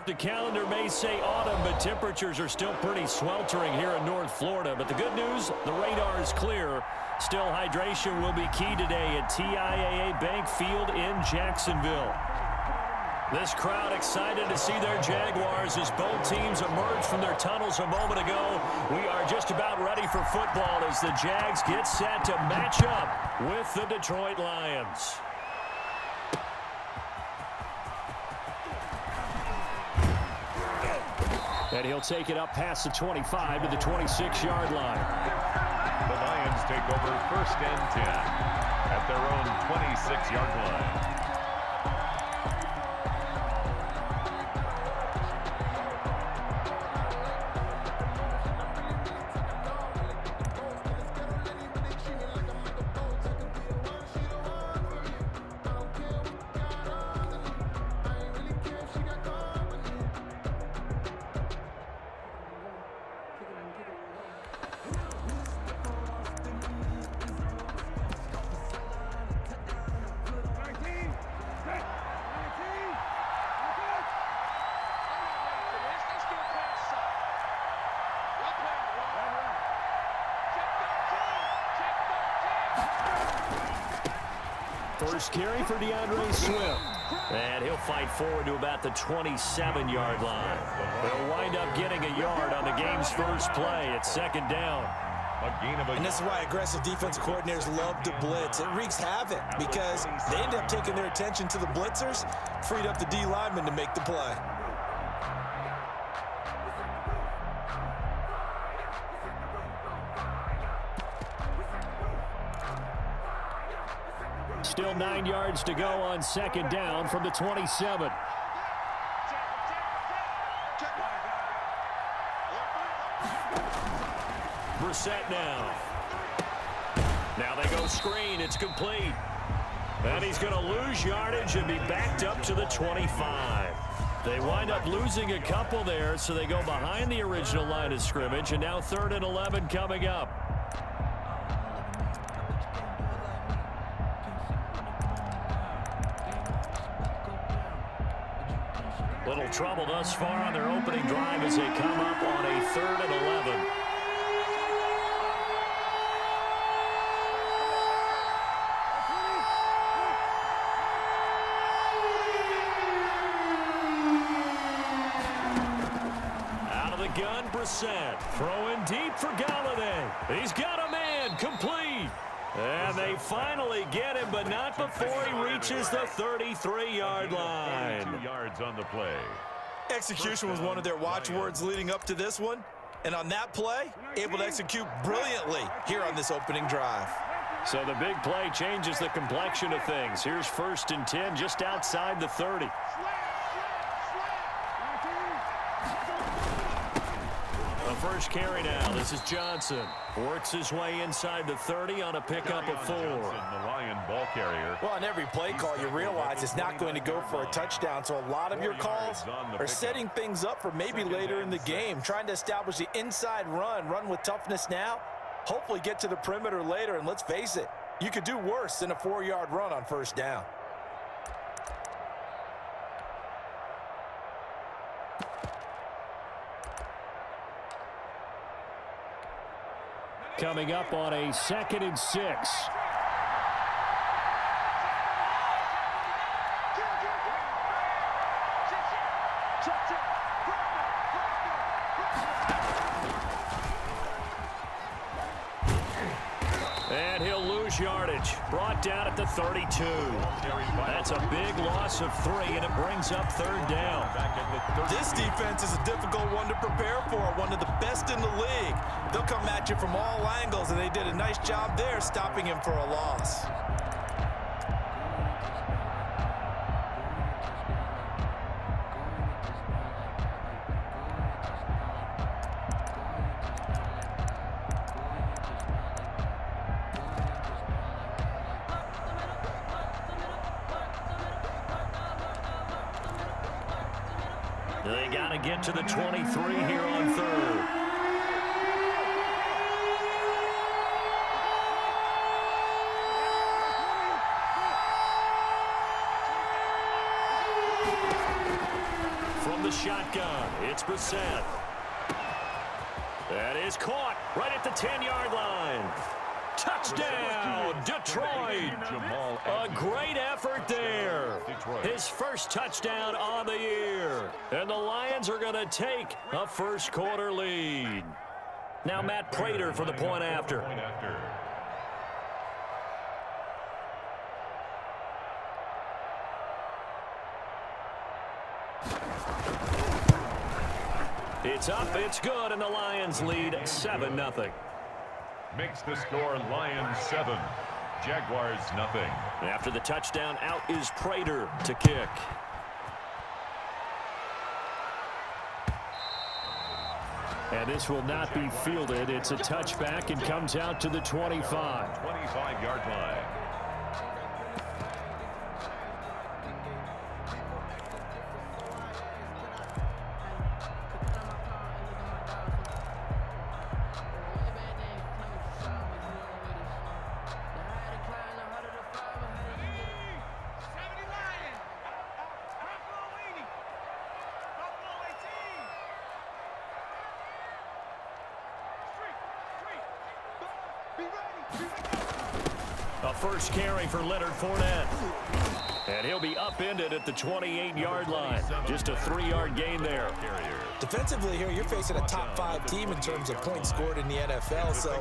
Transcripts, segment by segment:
The calendar may say autumn, but temperatures are still pretty sweltering here in North Florida. But the good news, the radar is clear. Still, hydration will be key today at TIAA Bank Field in Jacksonville. This crowd excited to see their Jaguars as both teams emerged from their tunnels a moment ago. We are just about ready for football as the Jags get set to match up with the Detroit Lions. And he'll take it up past the 25 to the 26-yard line. The Lions take over 1st and 10 at their own 26-yard line. First carry for DeAndre Swift. And he'll fight forward to about the 27-yard line. They'll wind up getting a yard on the game's first play at 2nd down. And this is why aggressive defensive coordinators love to blitz. It wreaks havoc because they end up taking their attention to the blitzers, freed up the D lineman to make the play. Still 9 yards to go on 2nd down from the 27. Brissett now. Now they go screen. It's complete. And he's going to lose yardage and be backed up to the 25. They wind up losing a couple there, so they go behind the original line of scrimmage, and now 3rd and 11 coming up. Little trouble thus far on their opening drive as they come up on a 3rd and 11. Out of the gun, Brissett. Throwing deep for Galladay. He's got a man, complete. And they finally get him, but not before he reaches the 33-yard line. 2 yards on the play. Execution was one of their watchwords leading up to this one. And on that play, able to execute brilliantly here on this opening drive. So the big play changes the complexion of things. Here's 1st and 10 just outside the 30. The first carry now. This is Johnson. Works his way inside the 30 on a pickup of 4. The Lion ball carrier. Well, on every play call, you realize it's not going to go for a touchdown. So a lot of your calls are setting things up for maybe later in the game, trying to establish the inside run with toughness now, hopefully get to the perimeter later. And let's face it, you could do worse than a 4-yard run on 1st down. Coming up on a 2nd and 6. And he'll lose yardage. Brought down at the 32. That's a big loss of 3, and it brings up 3rd down. This defense is a difficult one to prepare for, one of the best in the league. They'll come at you from all angles, and they did a nice job there stopping him for a loss. They got to get to the 23 here on 3rd. From the shotgun. It's Brissett. That is caught right at the 10-yard line. Touchdown, Detroit. A great effort there. His first touchdown on the year. And the Lions are going to take a first-quarter lead. Now Matt Prater for the point after. It's up, it's good, and the Lions lead 7-0. Makes the score Lions 7, Jaguars nothing. After the touchdown, out is Prater to kick. And this will not be fielded. It's a touchback and comes out to the 25. 25-yard line. A first carry for Leonard Fournette. And he'll be upended at the 28-yard line. Just a 3-yard gain there. Defensively here, you're facing a top-5 team in terms of points scored in the NFL. So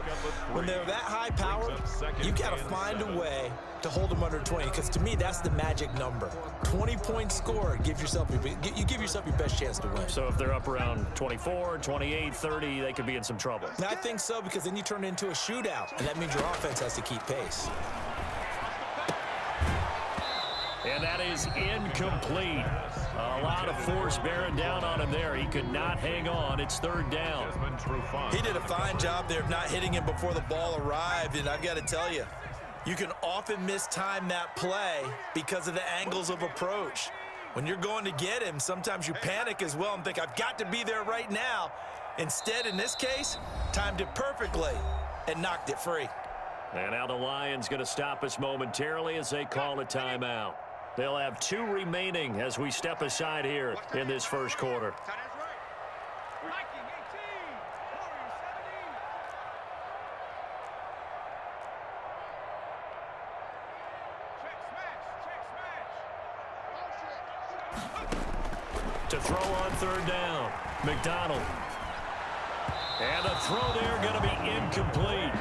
when they're that high powered, you got to find a way to hold them under 20. Because to me, that's the magic number. 20 points scored, you give yourself your best chance to win. So if they're up around 24, 28, 30, they could be in some trouble. And I think so, because then you turn it into a shootout, and that means your offense has to keep pace. And that is incomplete. A lot of force bearing down on him there. He could not hang on. It's third down. He did a fine job there of not hitting him before the ball arrived, and I've got to tell you, you can often mistime that play because of the angles of approach. When you're going to get him, sometimes you panic as well and think, I've got to be there right now. Instead, in this case, timed it perfectly and knocked it free. And now the Lions going to stop us momentarily as they call a timeout. They'll have 2 remaining as we step aside here in this first quarter. To throw on third down, McDonald. And the throw there going to be incomplete.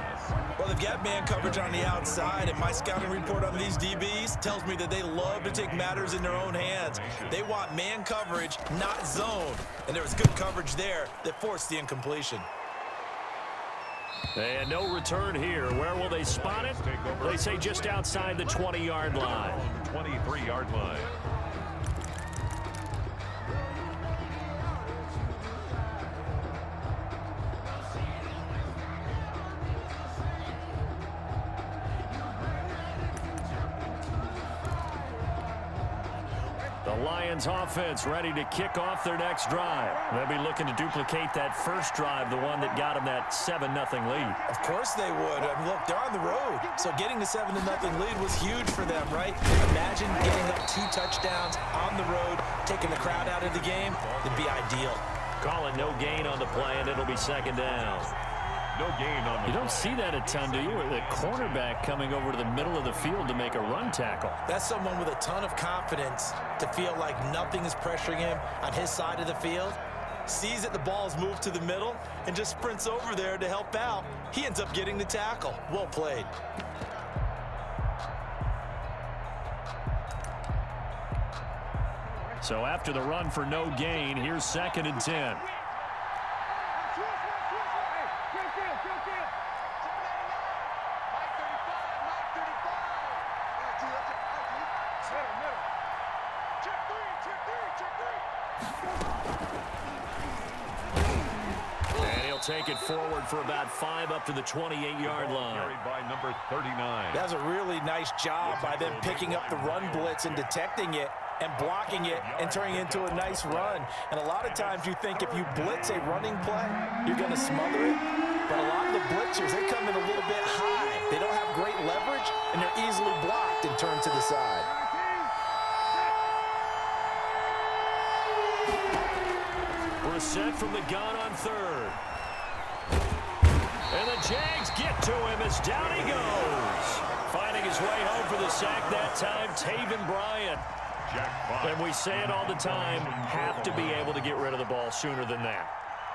Well, they've got man coverage on the outside, and my scouting report on these DBs tells me that they love to take matters in their own hands. They want man coverage, not zone. And there was good coverage there that forced the incompletion. And no return here. Where will they spot it? They say just outside the 20-yard line. 23-yard line. The Lions offense ready to kick off their next drive. They'll be looking to duplicate that first drive, the one that got them that 7-0 lead. Of course they would. I mean, look, they're on the road. So getting the 7-0 lead was huge for them, right? Imagine getting up 2 touchdowns on the road, taking the crowd out of the game. It'd be ideal. Calling no gain on the play, and it'll be second down. No gain on the You don't see that a ton, do you? The cornerback coming over to the middle of the field to make a run tackle. That's someone with a ton of confidence to feel like nothing is pressuring him on his side of the field. Sees that the ball's moved to the middle and just sprints over there to help out. He ends up getting the tackle. Well played. So after the run for no gain, here's 2nd and 10. Take it forward for about 5 up to the 28-yard line. Carried by number 39. That was a really nice job by them picking up the run blitz and detecting it and blocking it and turning it into a nice run. And a lot of times you think if you blitz a running play, you're going to smother it. But a lot of the blitzers, they come in a little bit high. They don't have great leverage, and they're easily blocked and turned to the side. set from the gun on third. And the Jags get to him as down he goes. Finding his way home for the sack that time, Taven Bryan. And we say it all the time, have to be able to get rid of the ball sooner than that.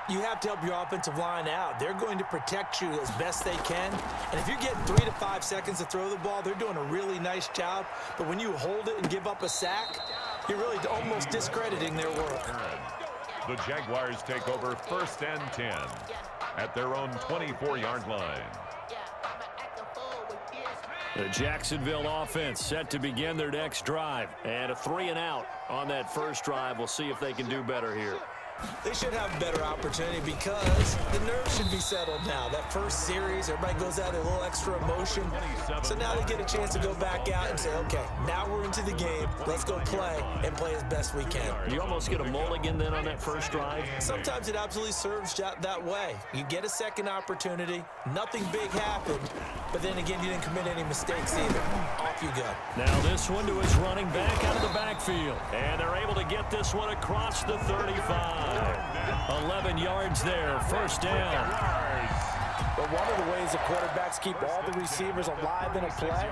You have to help your offensive line out. They're going to protect you as best they can. And if you're getting 3 to 5 seconds to throw the ball, they're doing a really nice job. But when you hold it and give up a sack, you're really almost discrediting their work. The Jaguars take over 1st and 10 at their own 24-yard line. The Jacksonville offense set to begin their next drive. And a 3-and-out on that first drive. We'll see if they can do better here. They should have a better opportunity because the nerves should be settled now. That first series, everybody goes out a little extra emotion. So now they get a chance to go back out and say, okay, now we're into the game. Let's go play and play as best we can. You almost get a mulligan then on that first drive? Sometimes it absolutely serves that way. You get a second opportunity. Nothing big happened. But then again, you didn't commit any mistakes either. Off you go. Now this one to his running back out of the backfield. And they're able to get this one across the 35. 11 yards there, first down. But one of the ways the quarterbacks keep all the receivers alive in a play,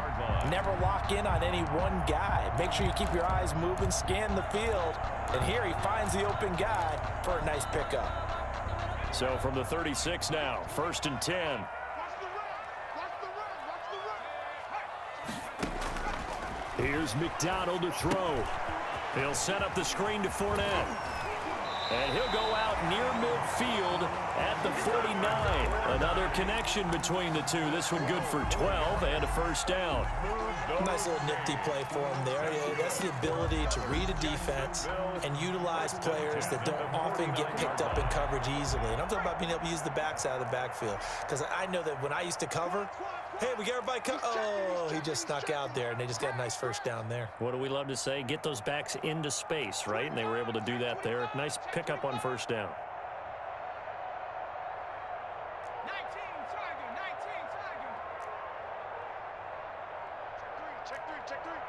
never lock in on any one guy. Make sure you keep your eyes moving, scan the field. And here he finds the open guy for a nice pickup. So from the 36 now, 1st and 10. Here's McDonald to throw. He'll set up the screen to Fournette. And he'll go out near midfield at the 49. Another connection between the two. This one good for 12 and a first down. Nice little nifty play for him there. Yeah, that's the ability to read a defense and utilize players that don't often get picked up in coverage easily. And I'm talking about being able to use the backs out of the backfield. Because I know that when I used to cover, hey, we got everybody oh, he just snuck out there, and they just got a nice first down there. What do we love to say? Get those backs into space, right? And they were able to do that there. Nice pickup on first down. 19 Tiger. Check three.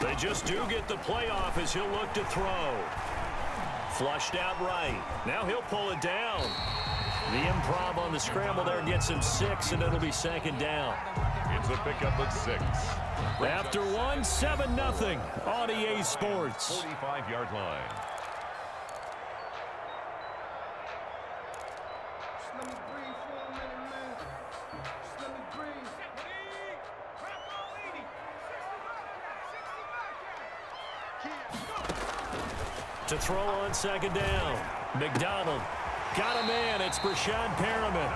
They just do get the playoff as he'll look to throw. Flushed out right. Now he'll pull it down. The improv on the scramble there gets him 6, and it'll be second down. It's a pickup of 6. After 1, 7-0 on EA Sports. 45-yard line. Let me breathe for a minute, man. Just let me breathe. To throw on second down. McDonald got a man. It's Brashad Perriman.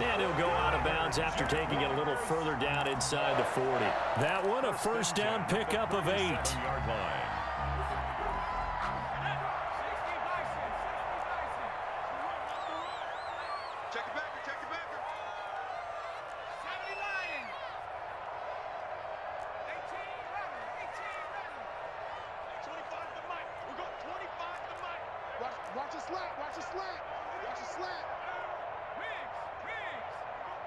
And he'll go out of bounds after taking it a little further down inside the 40. That one a first down pickup of 8. 7-yard line. Check it back. 70 Lions. 18-11. 25 to Mike. We got 25 to Mike. Watch your slant. Riggs.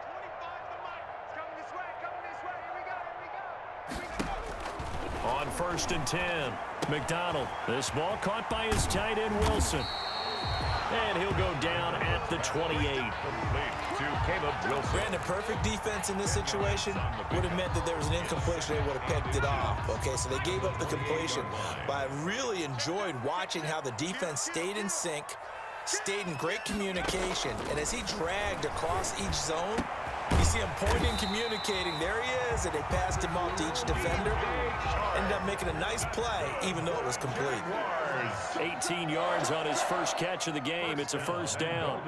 25 to Mike. It's coming this way. Here we go. On 1st and 10, McDonald. This ball caught by his tight end, Wilson. And he'll go down at the 28. To Caleb Wilson. Brandon, perfect defense in this situation would have meant that there was an incompletion. They would have picked it off. Okay, so they gave up the completion. But I really enjoyed watching how the defense stayed in sync, stayed in great communication. And as he dragged across each zone, you see him pointing, communicating. There he is, and they passed him off to each defender. Ended up making a nice play, even though it was complete. 18 yards on his first catch of the game. It's a first down.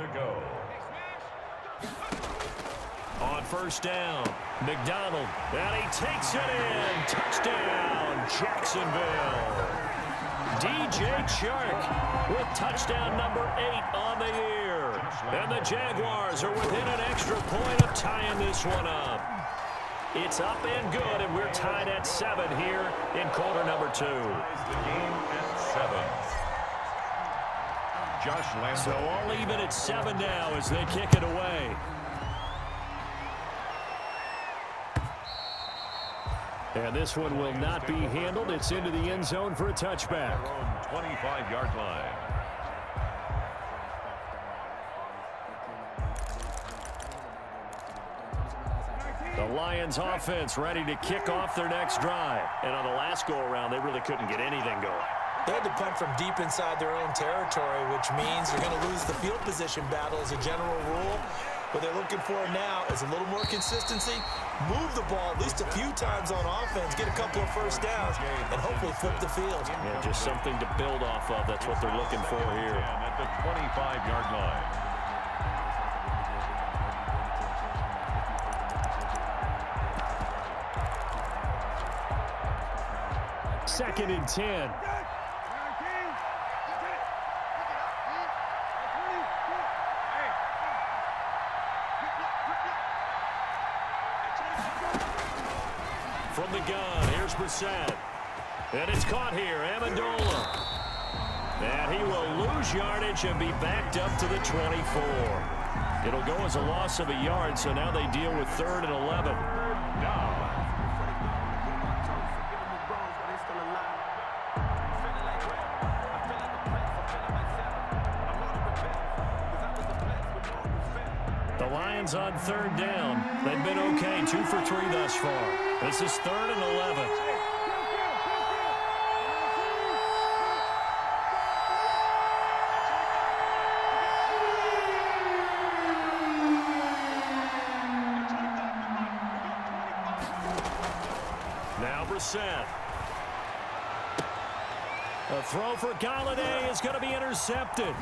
On first down, McDonald. And he takes it in. Touchdown, Jacksonville. DJ Chark with touchdown number 8 on the year. And the Jaguars are within an extra point of tying this one up. It's up and good, and we're tied at 7 here in quarter number 2. The game at 7. Josh Lambo. So all even at 7 now as they kick it away. And this one will not be handled. It's into the end zone for a touchback. Their own 25-yard line. The Lions offense ready to kick off their next drive. And on the last go-around, they really couldn't get anything going. They had to punt from deep inside their own territory, which means they're going to lose the field position battle as a general rule. What they're looking for now is a little more consistency, move the ball at least a few times on offense, get a couple of first downs, and hopefully flip the field. Yeah, just something to build off of. That's what they're looking for here. At the 25-yard line. Second and 10. From the gun, here's Brissett. And it's caught here, Amendola. And he will lose yardage and be backed up to the 24. It'll go as a loss of a yard, so now they deal with 3rd and 11. The Lions on 3rd down. They've been okay, 2 for 3 thus far. This is 3rd and 11. Now Brissett. A throw for Galladay is going to be intercepted.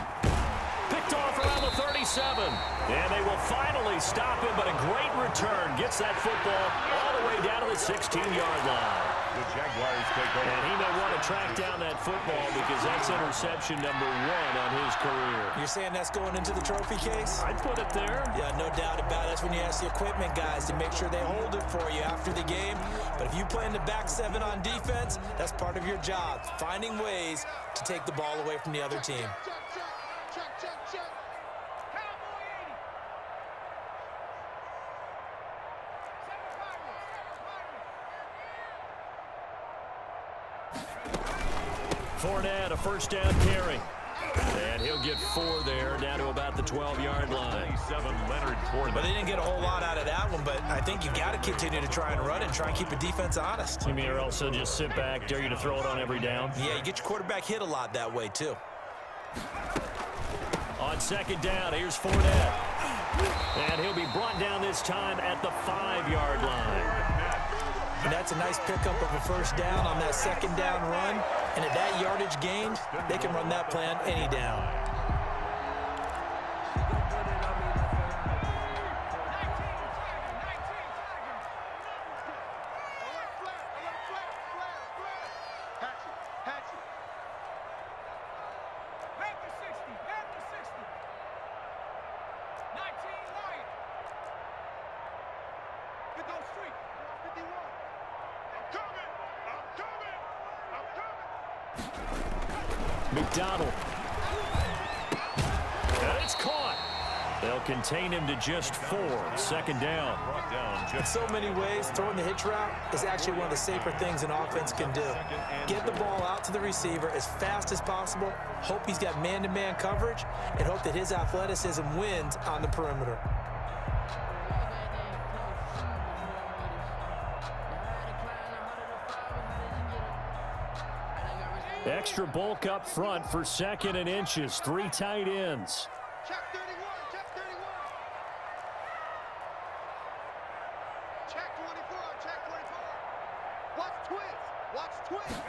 Picked off around the 37. And they will finally stop him, but a great return. Gets that football all the way down to the 16-yard line. The Jaguars take over. And he may want to track down that football because that's interception number 1 on his career. You're saying that's going into the trophy case? I'd put it there. Yeah, no doubt about it. That's when you ask the equipment guys to make sure they hold it for you after the game. But if you play in the back 7 on defense, that's part of your job, finding ways to take the ball away from the other team. Fournette, a first down carry. And he'll get 4 there, down to about the 12-yard line. 7 Leonard Fournette. But they didn't get a whole lot out of that one, but I think you've got to continue to try and run and try and keep the defense honest. You mean or else they'll just sit back, dare you to throw it on every down? Yeah, you get your quarterback hit a lot that way, too. On 2nd down, here's Fournette. And he'll be brought down this time at the 5-yard line. And that's a nice pickup of a first down on that 2nd down run. And at that yardage gained, they can run that play on any down. McDonald. And it's caught. They'll contain him to just 4. 2nd down. Brought down In just so many ways, throwing the hitch route is actually one of the safer things an offense can do. Get the ball out to the receiver as fast as possible, hope he's got man-to-man coverage, and hope that his athleticism wins on the perimeter. Extra bulk up front for 2nd and inches. 3 tight ends. Check 31, check 31. Check 24, check 24. Watch twist, watch twist.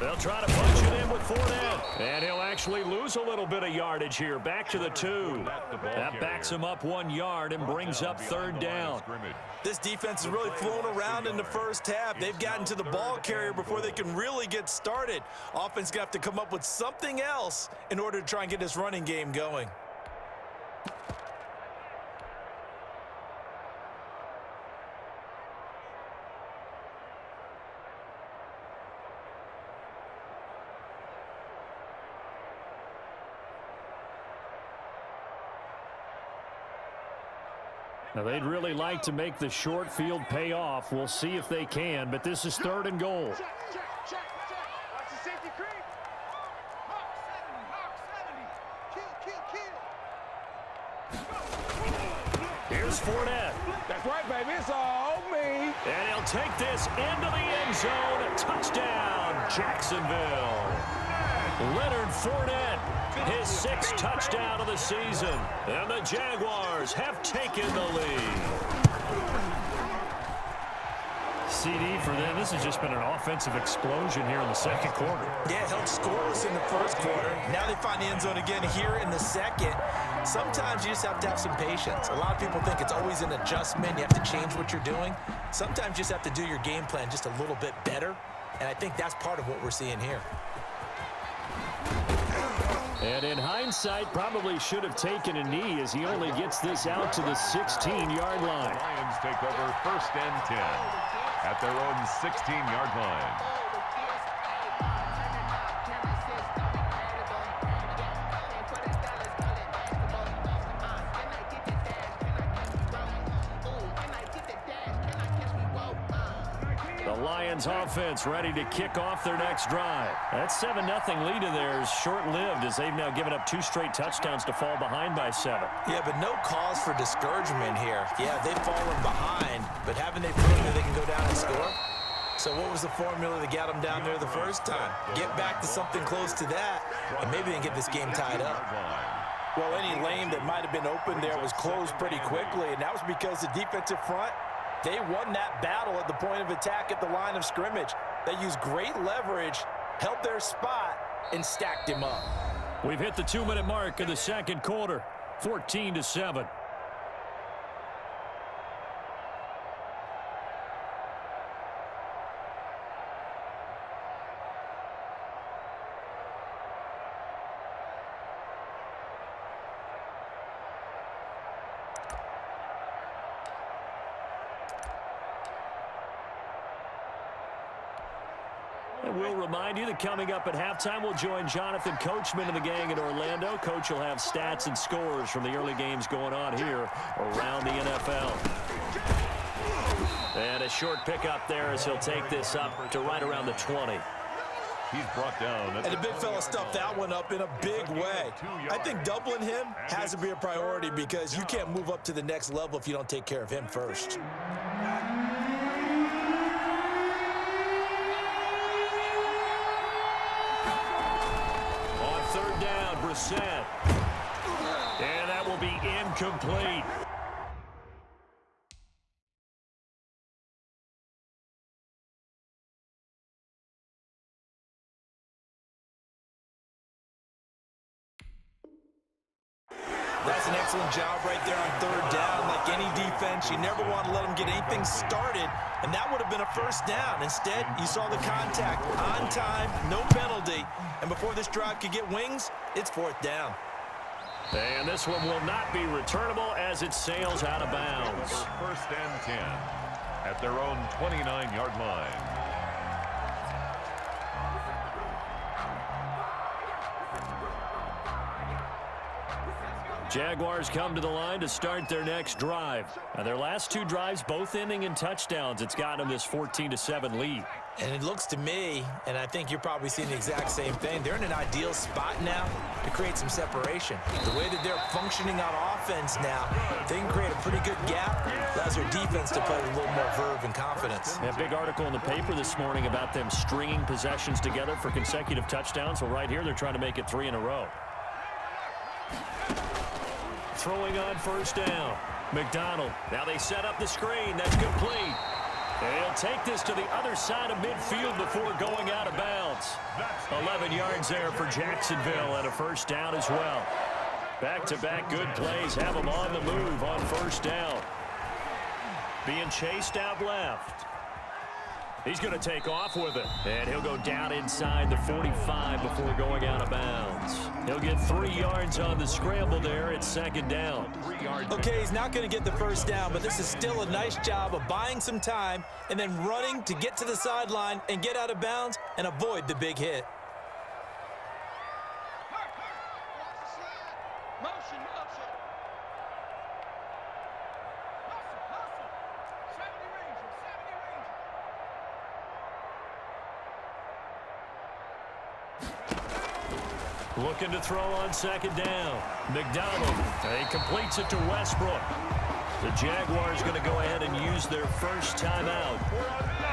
They'll try to punch it in with Fournette. And he'll actually lose a little bit of yardage here. Back to the 2. That backs him up 1 yard and brings up 3rd down. This defense has really flown around in the first half. They've gotten to the ball carrier before they can really get started. Offense got to come up with something else in order to try and get this running game going. Now, they'd really like to make the short field pay off. We'll see if they can, but this is 3rd and goal. Check. Watch the safety creep. Hawk 70. Kill. Here's Fournette. That's right, baby. It's all me. And he'll take this into the end zone. Touchdown, Jacksonville. Leonard Fournette, his 6th touchdown of the season. And the Jaguars have taken the lead. CD for them. This has just been an offensive explosion here in the 2nd quarter. Yeah, held scoreless in the 1st quarter. Now they find the end zone again here in the 2nd. Sometimes you just have to have some patience. A lot of people think it's always an adjustment. You have to change what you're doing. Sometimes you just have to do your game plan just a little bit better. And I think that's part of what we're seeing here. And in hindsight, probably should have taken a knee as he only gets this out to the 16-yard line. Lions take over 1st and 10 at their own 16-yard line. The Lions offense ready to kick off their next drive. That 7-0 lead of theirs short-lived as they've now given up 2 straight touchdowns to fall behind by 7. Yeah, but no cause for discouragement here. Yeah, they've fallen behind, but haven't they proven that they can go down and score? So what was the formula that got them down there the first time? Get back to something close to that, and maybe they can get this game tied up. Well, any lane that might have been open there was closed pretty quickly, and that was because the defensive front, they won that battle at the point of attack at the line of scrimmage. They used great leverage, held their spot, and stacked him up. We've hit the 2-minute mark of the 2nd quarter, 14-7. We'll remind you that coming up at halftime, we'll join Jonathan Coachman and the gang in Orlando. Coach will have stats and scores from the early games going on here around the NFL. And a short pickup there as he'll take this up to right around the 20. He's brought down. And the big fella stuffed that one up in a big way. I think doubling him has to be a priority because you can't move up to the next level if you don't take care of him first. Brissett. And that will be incomplete. That's an excellent job right there on 3rd down. Like any defense, you never want to let them get anything started, and that would have been a 1st down. Instead, you saw the contact on time, no penalty, and before this drive could get wings, it's 4th down. And this one will not be returnable as it sails out of bounds. 1st and 10 at their own 29-yard line. Jaguars come to the line to start their next drive. Now, their last 2 drives, both ending in touchdowns. It's got them this 14-7 lead. And it looks to me, and I think you're probably seeing the exact same thing, they're in an ideal spot now to create some separation. The way that they're functioning on offense now, they can create a pretty good gap. Allows their defense to play with a little more verve and confidence. A big article in the paper this morning about them stringing possessions together for consecutive touchdowns. Well, right here, they're trying to make it 3 in a row. Throwing on 1st down. McDonald. Now they set up the screen. That's complete. They'll take this to the other side of midfield before going out of bounds. 11 yards there for Jacksonville and a 1st down as well. Back-to-back good plays have them on the move on 1st down. Being chased out left. He's going to take off with it. And he'll go down inside the 45 before going out of bounds. He'll get 3 yards on the scramble there at 2nd down. Okay, he's not going to get the 1st down, but this is still a nice job of buying some time and then running to get to the sideline and get out of bounds and avoid the big hit. Motion. Looking to throw on second down. McDonald. He completes it to Westbrook. The Jaguars going to go ahead and use their first timeout,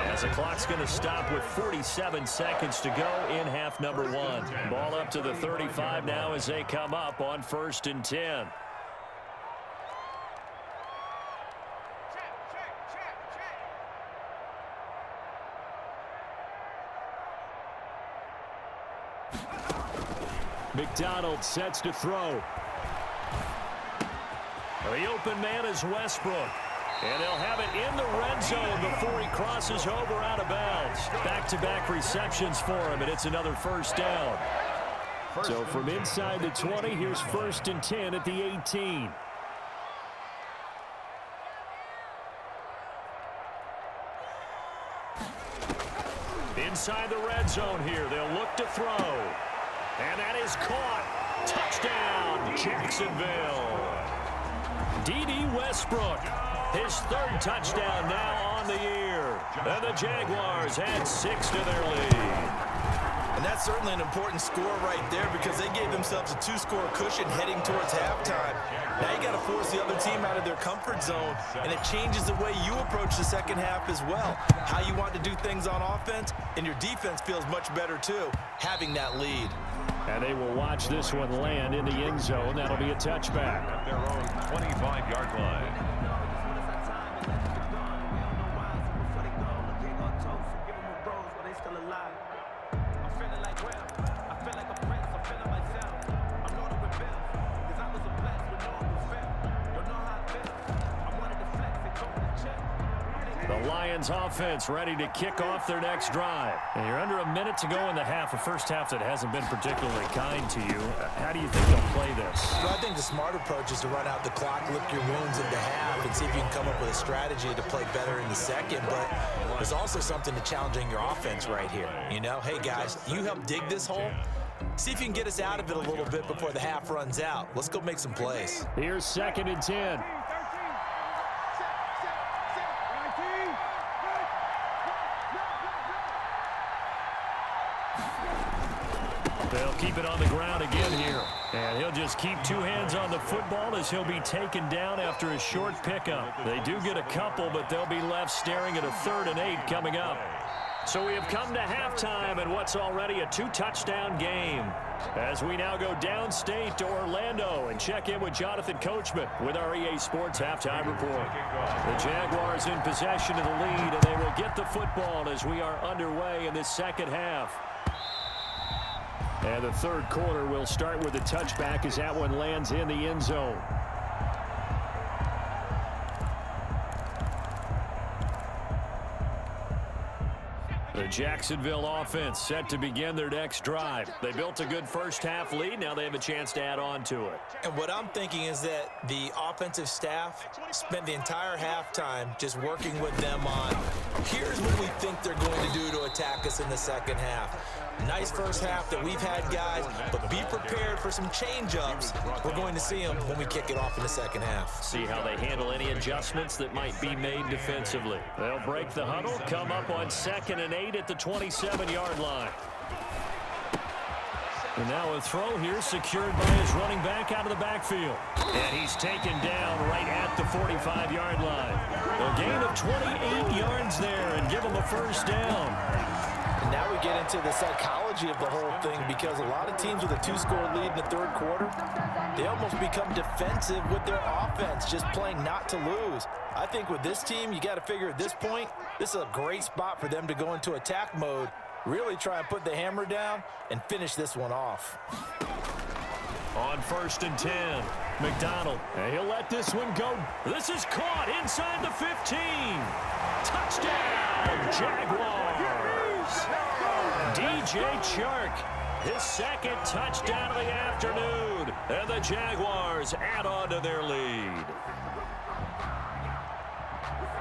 as the clock's going to stop with 47 seconds to go in half number 1. Ball up to the 35 now as they come up on 1st and 10. McDonald sets to throw. The open man is Westbrook. And they'll have it in the red zone before he crosses over out of bounds. Back-to-back receptions for him, and it's another first down. So from inside the 20, here's 1st and 10 at the 18. Inside the red zone here, they'll look to throw. And that is caught. Touchdown, Jacksonville. D.D. Westbrook, his 3rd touchdown now on the year. And the Jaguars add 6 to their lead. And that's certainly an important score right there because they gave themselves a 2-score cushion heading towards halftime. Now you got to force the other team out of their comfort zone, and it changes the way you approach the second half as well. How you want to do things on offense, and your defense feels much better too, having that lead. And they will watch this one land in the end zone. That'll be a touchback. At their own 25-yard line. The Lions offense ready to kick off their next drive. And you're under a minute to go in the half, a first half that hasn't been particularly kind to you. How do you think they'll play this? Well, I think the smart approach is to run out the clock, lick your wounds into half, and see if you can come up with a strategy to play better in the second. But there's also something to challenging your offense right here. You know, hey, guys, you help dig this hole. See if you can get us out of it a little bit before the half runs out. Let's go make some plays. Here's 2nd and 10. They'll keep it on the ground again here. And he'll just keep 2 hands on the football as he'll be taken down after a short pickup. They do get a couple, but they'll be left staring at a 3rd and 8 coming up. So we have come to halftime in what's already a 2-touchdown game, as we now go downstate to Orlando and check in with Jonathan Coachman with our EA Sports Halftime Report. The Jaguars in possession of the lead, and they will get the football as we are underway in this second half. And the 3rd quarter will start with a touchback as that one lands in the end zone. The Jacksonville offense set to begin their next drive. They built a good first half lead. Now they have a chance to add on to it. And what I'm thinking is that the offensive staff spent the entire halftime just working with them on, here's what we think they're going to do to attack us in the second half. Nice first half that we've had, guys, but be prepared for some change-ups. We're going to see them when we kick it off in the second half. See how they handle any adjustments that might be made defensively. They'll break the huddle, come up on 2nd and 8 at the 27-yard line. And now a throw here secured by his running back out of the backfield. And he's taken down right at the 45-yard line. A gain of 28 yards there and give him a first down. And now we get into the psychology of the whole thing, because a lot of teams with a 2-score lead in the 3rd quarter, they almost become defensive with their offense, just playing not to lose. I think with this team, you got to figure at this point, this is a great spot for them to go into attack mode, really try and put the hammer down and finish this one off. On 1st and 10, McDonald, and he'll let this one go. This is caught inside the 15. Touchdown, Jaguars. DJ Chark, his 2nd touchdown of the afternoon, and the Jaguars add on to their lead.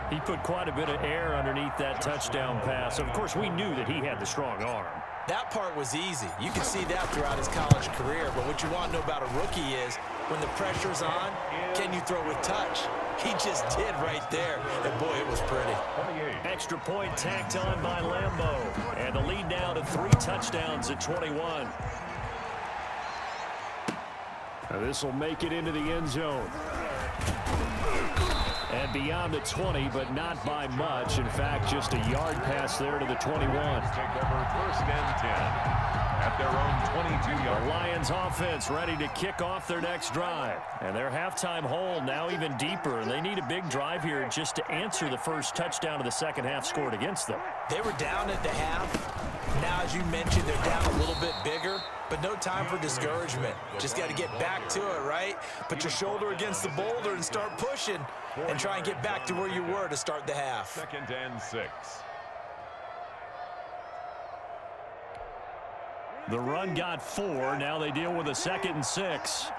He put quite a bit of air underneath that touchdown pass. Of course, we knew that he had the strong arm. That part was easy. You can see that throughout his college career, but what you want to know about a rookie is when the pressure's on, can you throw with touch? He just did right there, and boy, it was pretty. Extra point tacked on by Lambo, and the lead now to 3 touchdowns at 21. This will make it into the end zone. And beyond the 20, but not by much. In fact, just a yard pass there to the 21. Take over first and 10 at their own 22-yard. The Lions offense ready to kick off their next drive. And their halftime hole now even deeper. And they need a big drive here just to answer the first touchdown of the second half scored against them. They were down at the half. Now, as you mentioned, they're down a little bit bigger, but no time for discouragement. Just got to get back to it, right? Put your shoulder against the boulder and start pushing and try and get back to where you were to start the half. 2nd and 6. The run got 4. Now they deal with a 2nd and 6.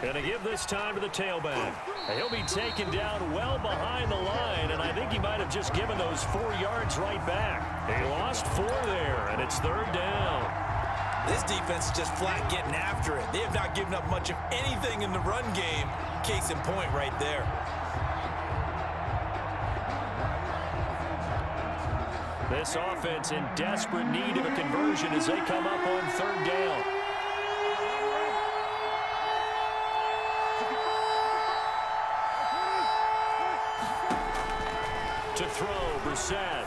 Going to give this time to the tailback. He'll be taken down well behind the line, and I think he might have just given those 4 yards right back. He lost 4 there, and it's 3rd down. This defense is just flat getting after it. They have not given up much of anything in the run game. Case in point right there. This offense in desperate need of a conversion as they come up on 3rd down. To throw, Brissett.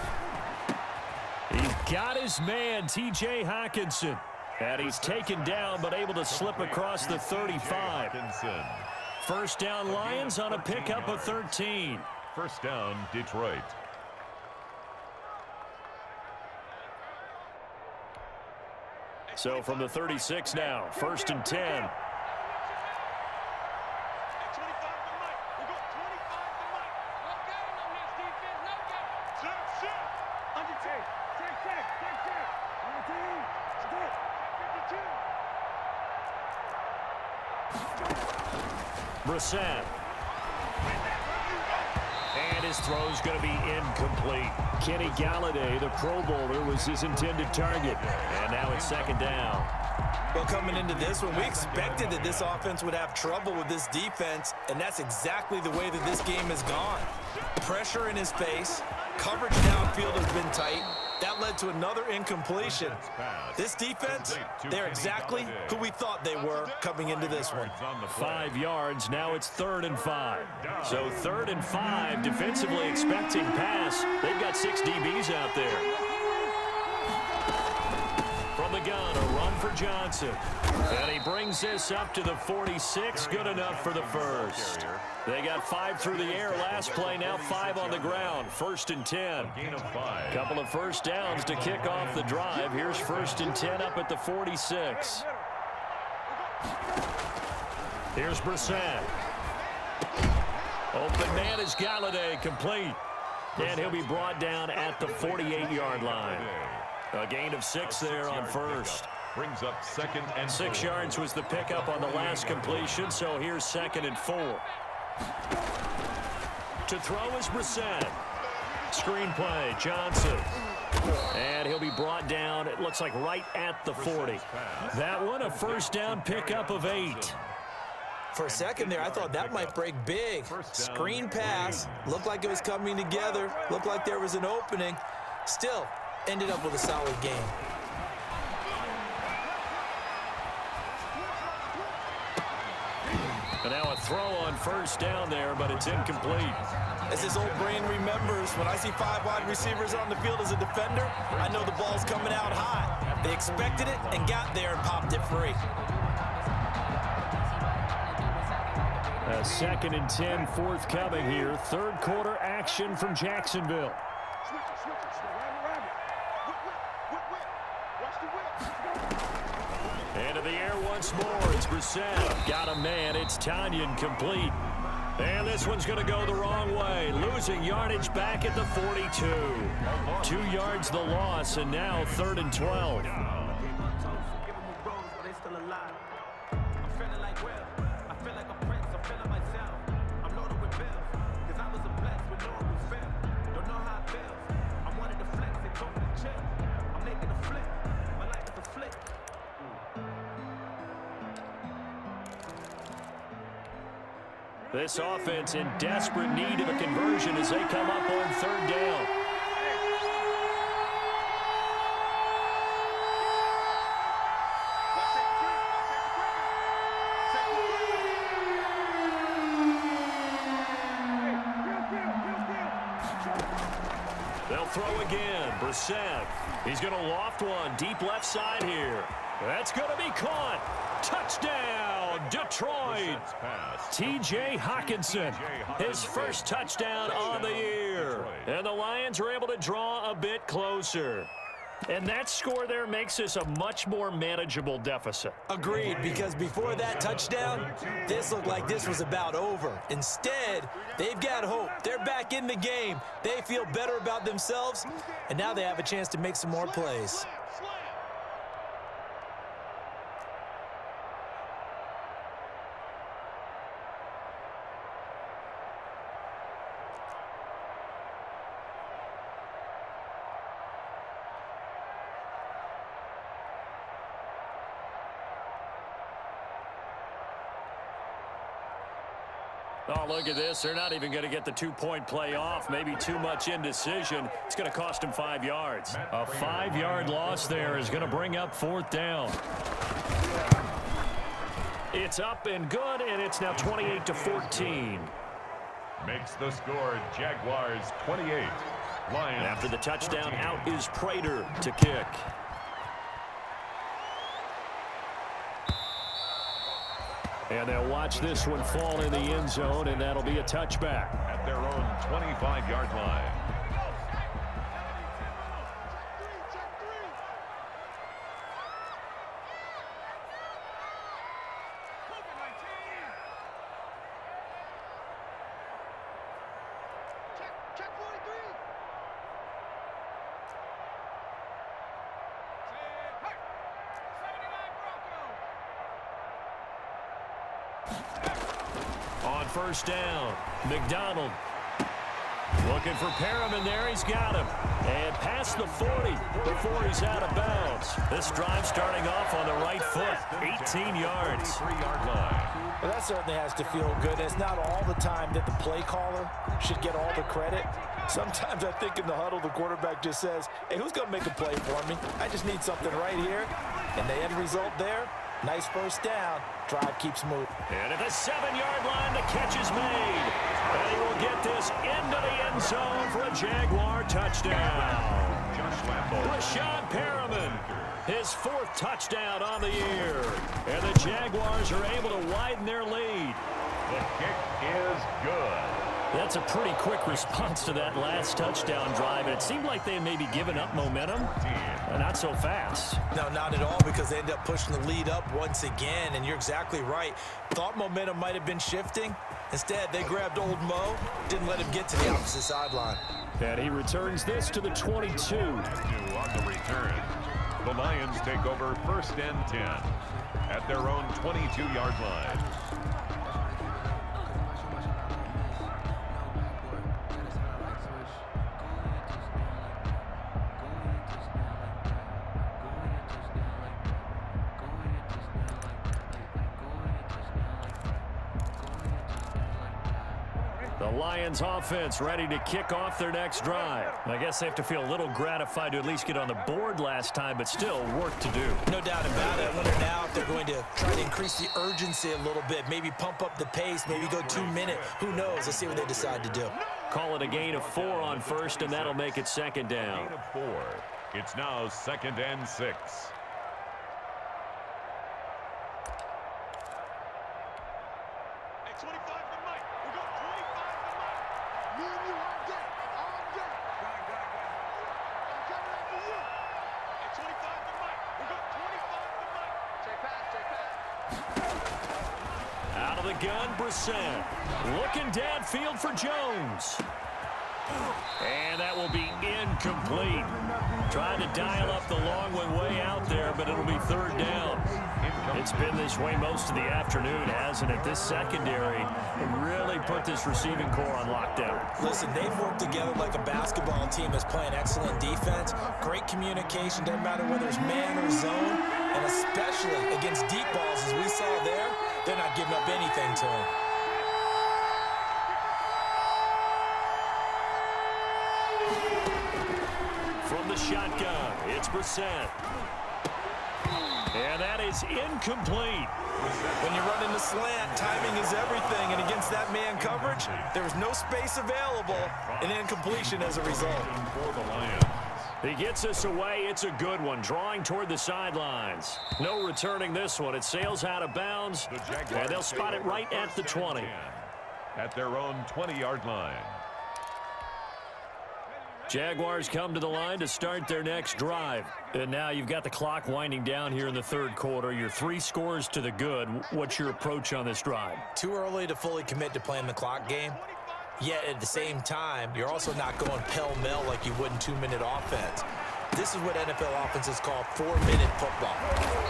He's got his man, T.J. Hockenson. And he's taken down, but able to slip across the 35. First down, Lions on a pickup of 13. First down, Detroit. So from the 36 now, 1st and 10. Brissett. And his throw's going to be incomplete. Kenny Galladay, the Pro Bowler, was his intended target. And now it's 2nd down. Well, coming into this one, we expected that this offense would have trouble with this defense, and that's exactly the way that this game has gone. Pressure in his face. Coverage downfield has been tight. That led to another incompletion. This defense, they're exactly who we thought they were coming into this one. 5 yards. Now it's 3rd and 5. So 3rd and 5, defensively expecting pass. They've got 6 DBs out there. From the gun, a run for Johnson. And he brings this up to the 46. Good enough for the first. They got 5 through the air last play, now 5 on the ground. 1st and 10. Gain of 5. Couple of first downs to kick off the drive. Here's 1st and 10 up at the 46. Here's Brissett. Open man is Galladay, complete. And he'll be brought down at the 48-yard line. A gain of 6 there on first. Brings up 2nd and 6 yards was the pickup on the last completion, so here's 2nd and 4. To throw is Brissett. Screenplay, Johnson. And he'll be brought down, it looks like right at the 40. That one, a first down pickup of 8. For a second there, I thought that might break big. Screen pass. Looked like it was coming together. Looked like there was an opening. Still, ended up with a solid game. And now a throw on first down there, but it's incomplete. As his old brain remembers, when I see 5 wide receivers on the field as a defender, I know the ball's coming out high. They expected it and got there and popped it free. A 2nd and 10 forthcoming here. 3rd quarter action from Jacksonville. Into the air once more. It's Brissett. Got a man. It's Tanyan, complete. And this one's going to go the wrong way. Losing yardage back at the 42. 2 yards the loss, and now 3rd and 12. This offense in desperate need of a conversion as they come up on third down. They'll throw again. Brissett. He's going to loft one deep left side here. That's going to be caught. Touchdown, Detroit. T.J. Hockenson, his first touchdown on the year. And the Lions are able to draw a bit closer. And that score there makes this a much more manageable deficit. Agreed, because before that touchdown, this looked like this was about over. Instead, they've got hope. They're back in the game. They feel better about themselves, and now they have a chance to make some more plays. Oh, look at this. They're not even going to get the two-point play off. Maybe too much indecision. It's going to cost them 5 yards. A 5-yard loss there is going to bring up fourth down. It's up and good, and it's now 28-14. Makes the score Jaguars 28. Lions. After the touchdown, out is Prater to kick. And they'll watch this one fall in the end zone, and that'll be a touchback. At their own 25-yard line. Check 43. On first down, McDonald looking for Perriman there. He's got him. And past the 40 before he's out of bounds. This drive starting off on the right foot. 18 yards. 3-yard line. Well, that certainly has to feel good. It's not all the time that the play caller should get all the credit. Sometimes I think in the huddle, the quarterback just says, hey, who's going to make a play for me? I just need something right here. And the end result there, nice first down. Drive keeps moving. And at the 7-yard line, the catch is made. And he will get this into the end zone for a Jaguar touchdown. Josh Lambo. Rashad Perriman, his fourth touchdown on the year. And the Jaguars are able to widen their lead. The kick is good. That's a pretty quick response to that last touchdown drive. And it seemed like they had maybe given up momentum. Not so fast. No, not at all, because they end up pushing the lead up once again, and you're exactly right. Thought momentum might have been shifting. Instead, they grabbed old Mo, didn't let him get to the opposite sideline. And he returns this to the 22. On the return, the Lions take over first and 10 at their own 22-yard line. The Lions offense ready to kick off their next drive. I guess they have to feel a little gratified to at least get on the board last time, but still work to do. No doubt about it. I wonder now if they're going to try to increase the urgency a little bit, maybe pump up the pace, maybe go 2-minute. Who knows? Let's see what they decide to do. Call it a gain of 4 on first, and that'll make it second down. Gain of 4. It's now 2nd and 6. Hey, 25 to Mike. We got 25 to Mike. Me and you all day. All day. I'm coming after you. Hey, 25 to Mike. We got 25 to Mike. Check pass. Out of the gun, Brissett. Looking downfield for Jones. And that will be incomplete. Trying to dial up the long one way out there, but it'll be third down. It's been this way most of the afternoon, hasn't it? This secondary really put this receiving core on lockdown. Listen, they've worked together like a basketball team that's playing excellent defense. Great communication, doesn't matter whether it's man or zone. And especially against deep balls, as we saw there, they're not giving up anything to them. From the shotgun, it's Brissett. And that is incomplete. When you run in the slant, timing is everything. And against that man coverage, there was no space available. An incompletion as a result. For the Lions. He gets us away. It's a good one. Drawing toward the sidelines. No returning this one. It sails out of bounds. And they'll spot it right at the 20. At their own 20-yard line. Jaguars come to the line to start their next drive. And now you've got the clock winding down here in the third quarter. You're 3 scores to the good. What's your approach on this drive? Too early to fully commit to playing the clock game. Yet at the same time, you're also not going pell-mell like you would in 2-minute offense. This is what NFL offenses call 4-minute football.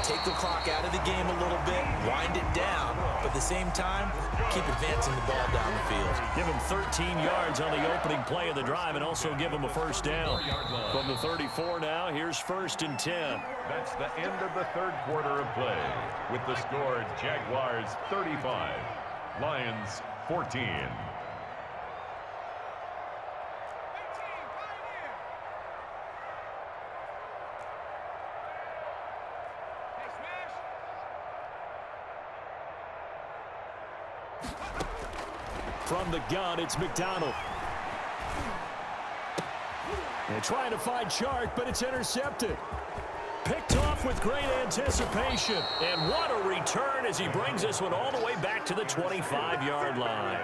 Take the clock out of the game a little bit, wind it down, but at the same time, keep advancing the ball down the field. Give him 13 yards on the opening play of the drive and also give him a first down. From the 34 now, here's 1st and 10. That's the end of the third quarter of play. With the score, Jaguars 35, Lions 14. From the gun, it's McDonald. And trying to find Chark, but it's intercepted. Picked off with great anticipation. And what a return as he brings this one all the way back to the 25-yard line.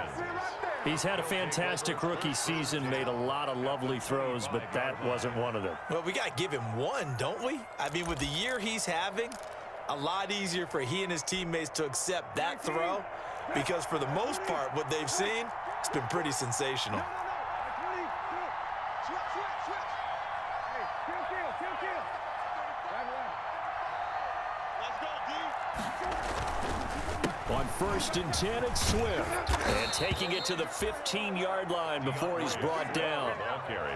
He's had a fantastic rookie season, made a lot of lovely throws, but that wasn't one of them. Well, we got to give him one, don't we? I mean, with the year he's having, a lot easier for he and his teammates to accept that throw. Because for the most part, what they've seen, it's been pretty sensational. On 1st and 10, it's Swift. And taking it to the 15-yard line before he's brought down.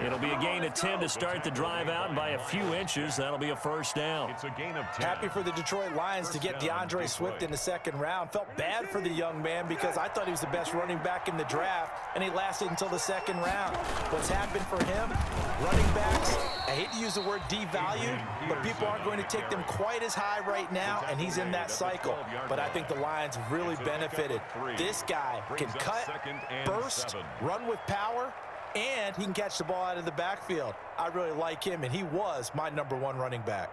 It'll be a gain of 10 to start the drive out, and by a few inches, that'll be a first down. It's a gain of 10. Happy for the Detroit Lions to get DeAndre Swift in the second round. Felt bad for the young man because I thought he was the best running back in the draft, and he lasted until the second round. What's happened for him? Running backs, I hate to use the word devalued, but people aren't going to take them quite as high right now, and he's in that cycle. But I think the Lions really benefited. This guy can cut, burst, run with power, and he can catch the ball out of the backfield. I really like him, and he was my #1 running back.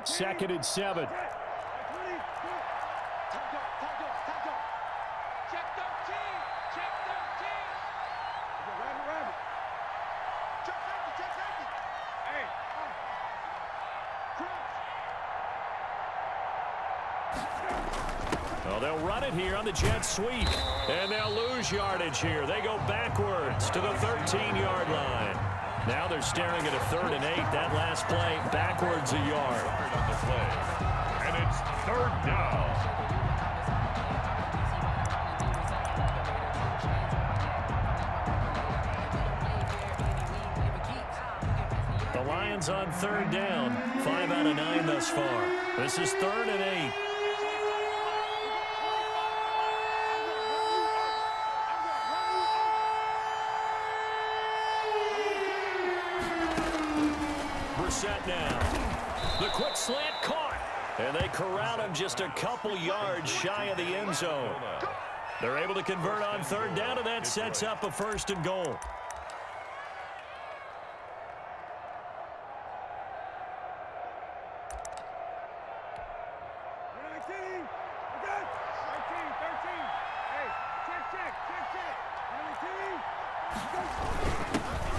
2nd and 7. Well, they'll run it here on the jet sweep, and they'll lose yardage here. They go backwards to the 13-yard line. Now they're staring at a 3rd and 8. That last play, backwards a yard. And it's 3rd down. The Lions on 3rd down. 5 out of 9 thus far. This is 3rd and 8. Brissett now. The quick slant caught. And they corral him just a couple yards shy of the end zone. They're able to convert on 3rd down, and that sets up a 1st and goal.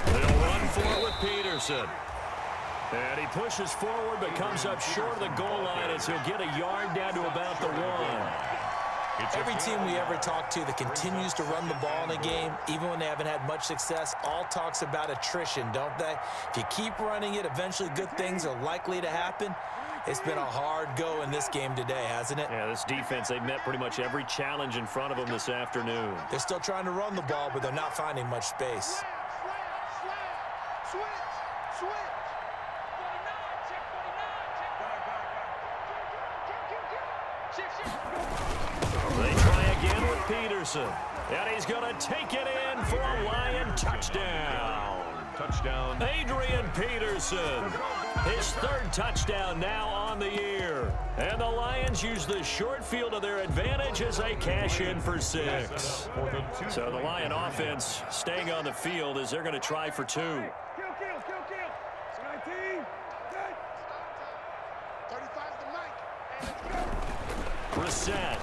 They'll run for it with Peterson. And he pushes forward but comes up short of the goal line as he'll get a yard down to about the 1. Every team we ever talk to that continues to run the ball in a game, even when they haven't had much success, all talks about attrition, don't they? If you keep running it, eventually good things are likely to happen. It's been a hard go in this game today, hasn't it? Yeah, this defense, they've met pretty much every challenge in front of them this afternoon. They're still trying to run the ball, but they're not finding much space. They try again with Peterson. And he's going to take it in for a Lion touchdown. Touchdown. Adrian Peterson. His third touchdown now on the year. And the Lions use the short field to their advantage as they cash in for 6. So the Lion offense staying on the field as they're going to try for 2. Kill. 19. 35's the mic. And let's go. Brissett.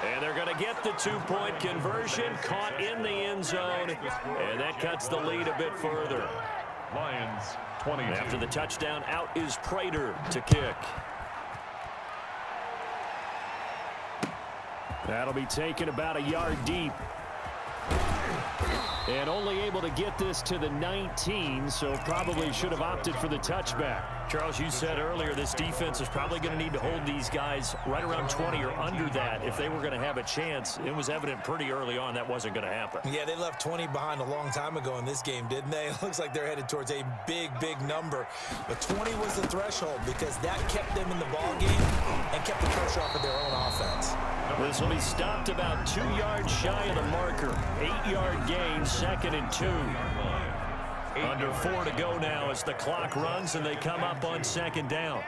And they're going to get the 2-point conversion, caught in the end zone, and that cuts the lead a bit further. Lions 22. After the touchdown, out is Prater to kick. That'll be taken about a yard deep. And only able to get this to the 19, so probably should have opted for the touchback. Charles, you said earlier this defense is probably going to need to hold these guys right around 20 or under that if they were going to have a chance. It was evident pretty early on that wasn't going to happen. Yeah, they left 20 behind a long time ago in this game, didn't they? It looks like they're headed towards a big number. But 20 was the threshold because that kept them in the ball game and kept the pressure off of their own offense. This will be stopped about 2 yards shy of the marker. 8-yard gain, 2nd and 2. Under 4 to go now as the clock runs and they come up on 2nd down.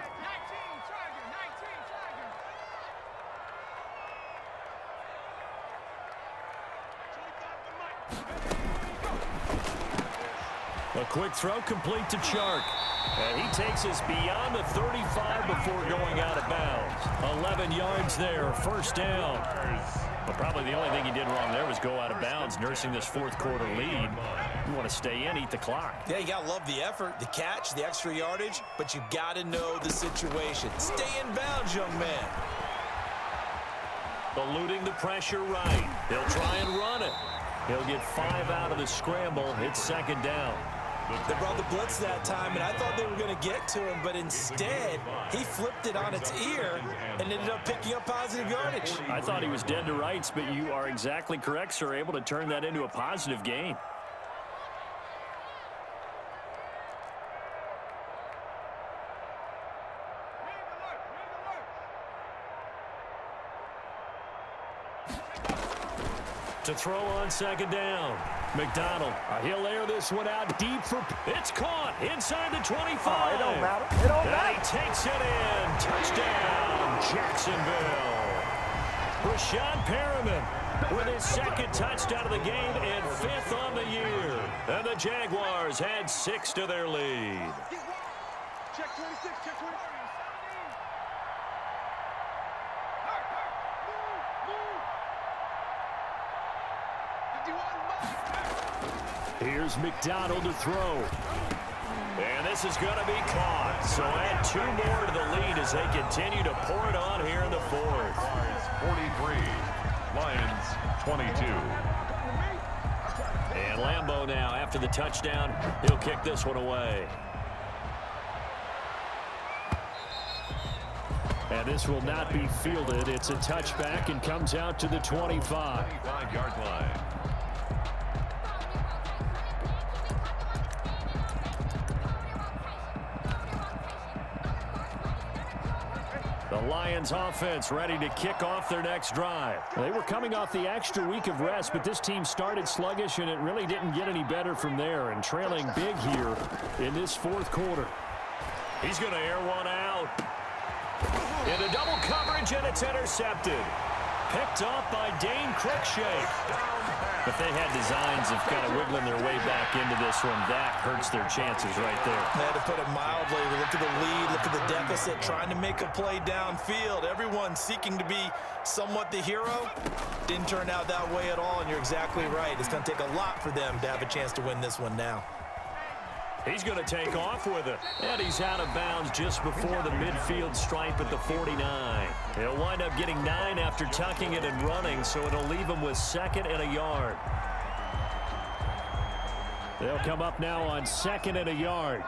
A quick throw complete to Chark. And he takes us beyond the 35 before going out of bounds. 11 yards there, 1st down. But probably the only thing he did wrong there was go out of bounds, nursing this 4th quarter lead. You want to stay in, eat the clock. Yeah, you got to love the effort, the catch, the extra yardage, but you got to know the situation. Stay in bounds, young man. Eluding the pressure right. He'll try and run it. He'll get 5 out of the scramble. It's 2nd down. They brought the blitz that time, and I thought they were going to get to him, but instead, he flipped it on its ear and ended up picking up positive yardage. I thought he was dead to rights, but you are exactly correct, sir, able to turn that into a positive gain. To throw on 2nd down. McDonald, he'll air this one out deep for... It's caught inside the 25. It don't matter. It don't matter. And he takes it in. Touchdown, Jacksonville. Breshad Perriman with his 2nd touchdown of the game and 5th on the year. And the Jaguars add 6 to their lead. Check 26, check 26. Here's McDonald to throw. And this is going to be caught. So add 2 more to the lead as they continue to pour it on here in the 4th. 43. Lions 22. And Lambeau now, after the touchdown, he'll kick this one away. And this will not be fielded. It's a touchback and comes out to the 25. 25-yard line. The Lions offense ready to kick off their next drive. They were coming off the extra week of rest, but this team started sluggish, and it really didn't get any better from there, and trailing big here in this 4th quarter. He's going to air one out. Into double coverage, and it's intercepted. Picked off by Dane Cruikshank. If they had designs of kind of wiggling their way back into this one, that hurts their chances right there. They had to put it mildly. Look at the lead, look at the deficit, trying to make a play downfield. Everyone seeking to be somewhat the hero. Didn't turn out that way at all, and you're exactly right. It's going to take a lot for them to have a chance to win this one now. He's going to take off with it. And he's out of bounds just before the midfield stripe at the 49. He'll wind up getting 9 after tucking it and running, so it'll leave him with 2nd and a yard. They'll come up now on 2nd and a yard.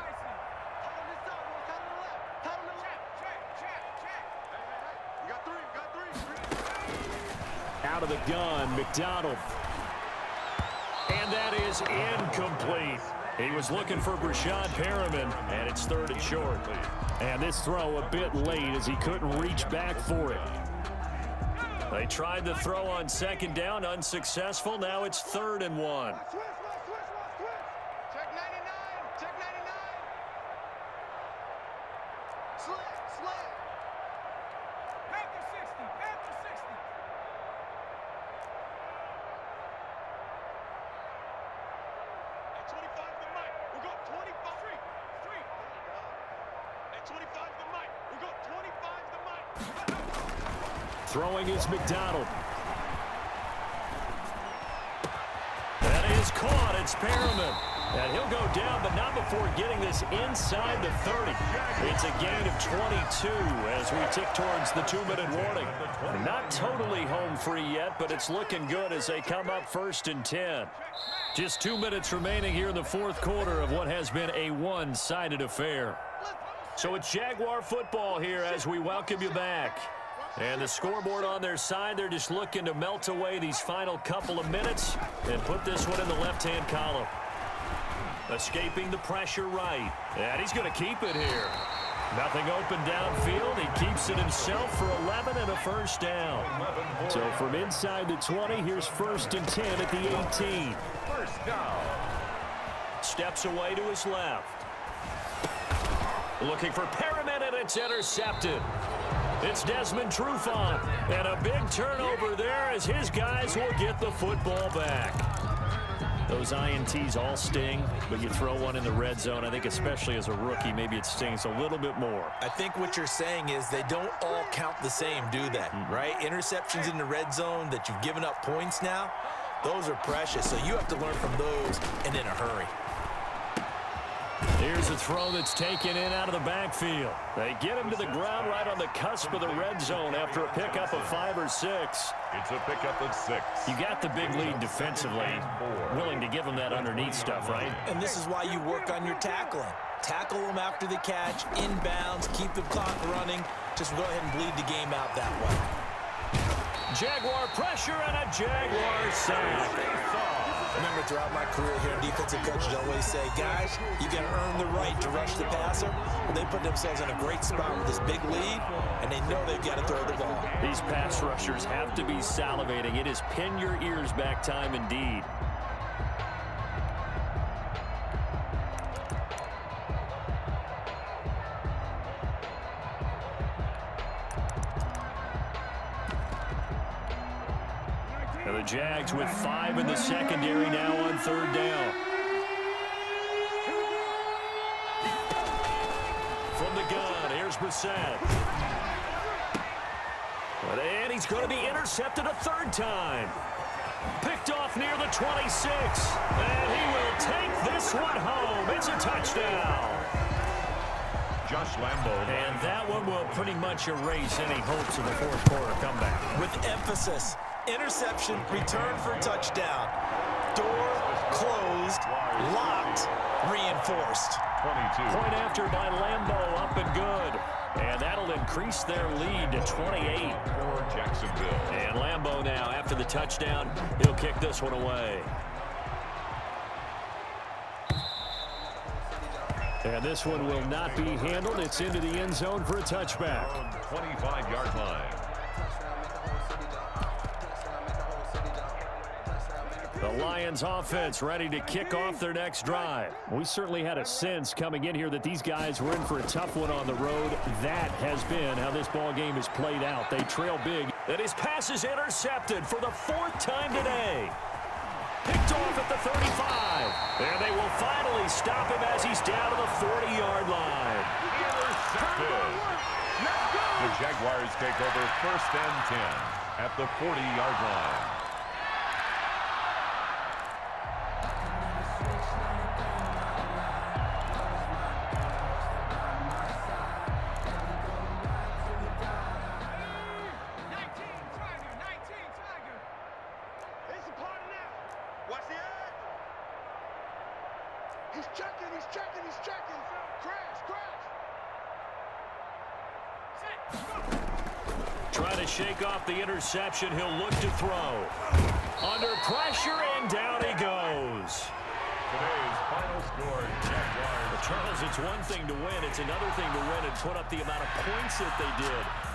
Out of the gun, McDonald. And that is incomplete. He was looking for Breshad Perriman, and it's 3rd and short. And this throw a bit late as he couldn't reach back for it. They tried the throw on 2nd down, unsuccessful. Now it's 3rd and 1. 25 the mic. We got 25 the mic. Throwing is McDonald. That is caught. It's Perriman. And he'll go down, but not before getting this inside the 30. It's a gain of 22 as we tick towards the 2-minute warning. Not totally home free yet, but it's looking good as they come up 1st and 10. Just 2 minutes remaining here in the fourth quarter of what has been a one-sided affair. So it's Jaguar football here as we welcome you back. And the scoreboard on their side, they're just looking to melt away these final couple of minutes and put this one in the left-hand column. Escaping the pressure right. And he's going to keep it here. Nothing open downfield. He keeps it himself for 11 and a first down. So from inside the 20, here's 1st and 10 at the 18. First down. Steps away to his left. Looking for Perriman, and it's intercepted. It's Desmond Trufant. And a big turnover there as his guys will get the football back. Those INTs all sting, but you throw one in the red zone, I think especially as a rookie, maybe it stings a little bit more. I think what you're saying is they don't all count the same, do they? Right? Interceptions in the red zone that you've given up points now, those are precious. So you have to learn from those and in a hurry. Here's a throw that's taken in out of the backfield. They get him to the ground right on the cusp of the red zone after a pickup of 5 or 6. It's a pickup of 6. You got the big lead defensively, willing to give him that underneath stuff, right? And this is why you work on your tackling. Tackle them after the catch, inbounds, keep the clock running. Just go ahead and bleed the game out that way. Jaguar pressure and a Jaguar sack. Remember, throughout my career here, defensive coaches always say, guys, you got to earn the right to rush the passer. Well, they put themselves in a great spot with this big lead, and they know they've got to throw the ball. These pass rushers have to be salivating. It is pin your ears back time indeed. And the Jags with 5 in the secondary now on 3rd down. From the gun, here's Brissett. And he's going to be intercepted a 3rd time. Picked off near the 26. And he will take this one home. It's a touchdown. Josh Lambo. And that one will pretty much erase any hopes of the fourth quarter comeback. With emphasis. Interception, return for touchdown. Door closed, locked, reinforced. 22. Point after by Lambo, up and good. And that'll increase their lead to 28. For Jacksonville. And Lambo now, after the touchdown, he'll kick this one away. And this one will not be handled. It's into the end zone for a touchback. 25-yard line. The Lions offense ready to kick off their next drive. We certainly had a sense coming in here that these guys were in for a tough one on the road. That has been how this ball game has played out. They trail big. And his pass is intercepted for the 4th time today. Picked off at the 35. And they will finally stop him as he's down to the 40-yard line. Intercepted. The Jaguars take over 1st and 10 at the 40-yard line. Trying to shake off the interception. He'll look to throw. Under pressure, and down he goes. Today's final score, Jaguars. Charles, it's one thing to win. It's another thing to win and put up the amount of points that they did.